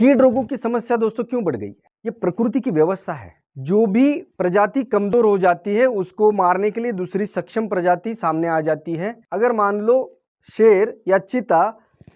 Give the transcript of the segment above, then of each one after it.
कीट रोगों की समस्या दोस्तों क्यों बढ़ गई है? ये प्रकृति की व्यवस्था है। जो भी प्रजाति कमजोर हो जाती है उसको मारने के लिए दूसरी सक्षम प्रजाति सामने आ जाती है। अगर मान लो शेर या चीता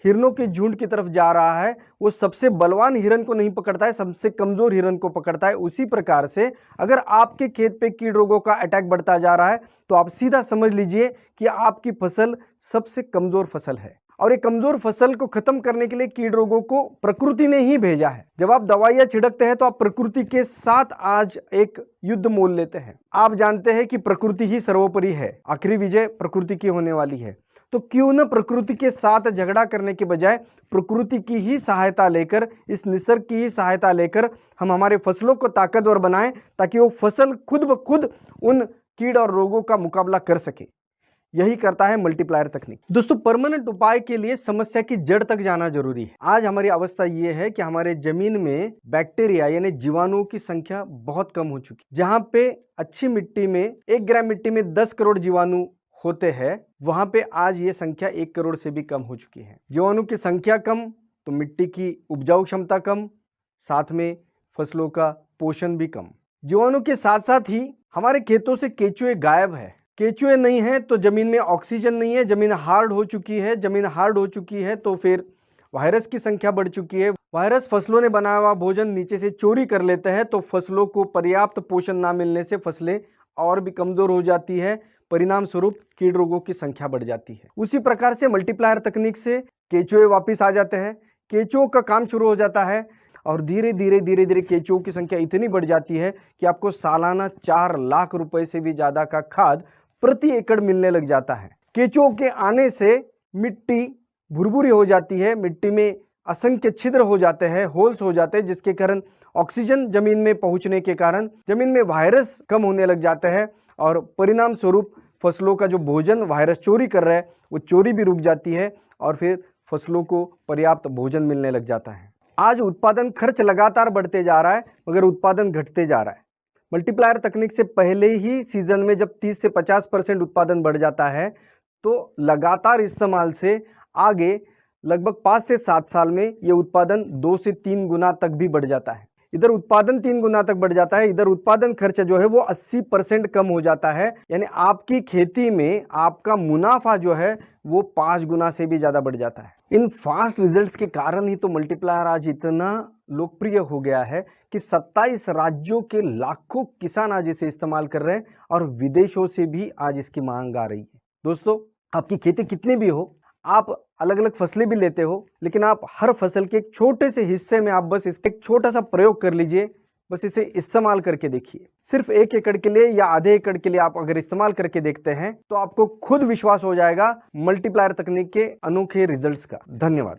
हिरणों के झुंड की तरफ जा रहा है, वो सबसे बलवान हिरण को नहीं पकड़ता है, सबसे कमजोर हिरण को पकड़ता है। उसी प्रकार से अगर आपके खेत पे कीट रोगों का अटैक बढ़ता जा रहा है तो आप सीधा समझ लीजिए कि आपकी फसल सबसे कमजोर फसल है और ये कमजोर फसल को खत्म करने के लिए कीट रोगों को प्रकृति ने ही भेजा है। जब आप दवाइयां छिड़कते हैं तो आप प्रकृति के साथ आज एक युद्ध मोल लेते हैं। आप जानते हैं कि प्रकृति ही सर्वोपरि है, आखिरी विजय प्रकृति की होने वाली है। तो क्यों न प्रकृति के साथ झगड़ा करने के बजाय प्रकृति की ही सहायता लेकर, इस निसर्ग की ही सहायता लेकर हम हमारे फसलों को ताकतवर बनाएं ताकि वो फसल खुद ब खुद उन कीड़ और रोगों का मुकाबला कर सके। यही करता है मल्टीप्लायर तकनीक। दोस्तों, परमानेंट उपाय के लिए समस्या की जड़ तक जाना जरूरी है। आज हमारी अवस्था ये है कि हमारे जमीन में बैक्टीरिया यानी जीवाणुओं की संख्या बहुत कम हो चुकी है। जहां पे अच्छी मिट्टी में 1 ग्राम मिट्टी में 10 करोड़ जीवाणु होते हैं, वहां पे आज ये संख्या 1 करोड़ से भी कम हो चुकी है। जीवाणु की संख्या कम तो मिट्टी की उपजाऊ क्षमता कम, साथ में फसलों का पोषण भी कम। जीवाणु के साथ साथ ही हमारे खेतों से केंचुए गायब है। केंचुए नहीं है तो जमीन में ऑक्सीजन नहीं है, जमीन हार्ड हो चुकी है। जमीन हार्ड हो चुकी है तो फिर वायरस की संख्या बढ़ चुकी है। वायरस फसलों ने बनाया हुआ भोजन नीचे से चोरी कर लेते हैं तो फसलों को पर्याप्त पोषण ना मिलने से फसलें और भी कमजोर हो जाती है। परिणाम स्वरूप कीट रोगों की संख्या बढ़ जाती है। उसी प्रकार से मल्टीप्लायर तकनीक से केंचुए वापिस आ जाते हैं, केंचुओं का काम शुरू हो जाता है और धीरे धीरे केंचुओं की संख्या इतनी बढ़ जाती है कि आपको सालाना 4 लाख रुपए से भी ज्यादा का खाद प्रति एकड़ मिलने लग जाता है। केंचुओं के आने से मिट्टी भुरभुरी हो जाती है, मिट्टी में असंख्य छिद्र हो जाते हैं, होल्स हो जाते हैं, जिसके कारण ऑक्सीजन जमीन में पहुंचने के कारण जमीन में वायरस कम होने लग जाते हैं और परिणाम स्वरूप फसलों का जो भोजन वायरस चोरी कर रहा है वो चोरी भी रुक जाती है और फिर फसलों को पर्याप्त भोजन मिलने लग जाता है। आज उत्पादन खर्च लगातार बढ़ते जा रहा है मगर उत्पादन घटते जा रहा है। मल्टीप्लायर तकनीक से पहले ही सीजन में जब 30 से 50% उत्पादन बढ़ जाता है तो लगातार इस्तेमाल से आगे लगभग 5 से 7 साल में ये उत्पादन 2 से 3 गुना तक भी बढ़ जाता है। इधर उत्पादन 3 गुना तक बढ़ जाता है, इधर उत्पादन खर्च जो है वो 80% कम हो जाता है। यानी आपकी खेती में आपका मुनाफा जो है वो 5 गुना से भी ज्यादा बढ़ जाता है। इन फास्ट रिजल्ट्स के कारण ही तो मल्टीप्लायर आज इतना लोकप्रिय हो गया है कि 27 राज्यों के लाखों किसान आज इसे इस्तेमाल कर रहे हैं और विदेशों से भी आज इसकी मांग आ रही है। दोस्तों, आपकी खेती कितनी भी हो, आप अलग अलग फसलें भी लेते हो, लेकिन आप हर फसल के एक छोटे से हिस्से में आप बस इसका एक छोटा सा प्रयोग कर लीजिए, बस इसे इस्तेमाल करके देखिए। सिर्फ 1 एकड़ के लिए या आधे एकड़ के लिए आप अगर इस्तेमाल करके देखते हैं तो आपको खुद विश्वास हो जाएगा मल्टीप्लायर तकनीक के अनोखे रिजल्ट्स का। धन्यवाद।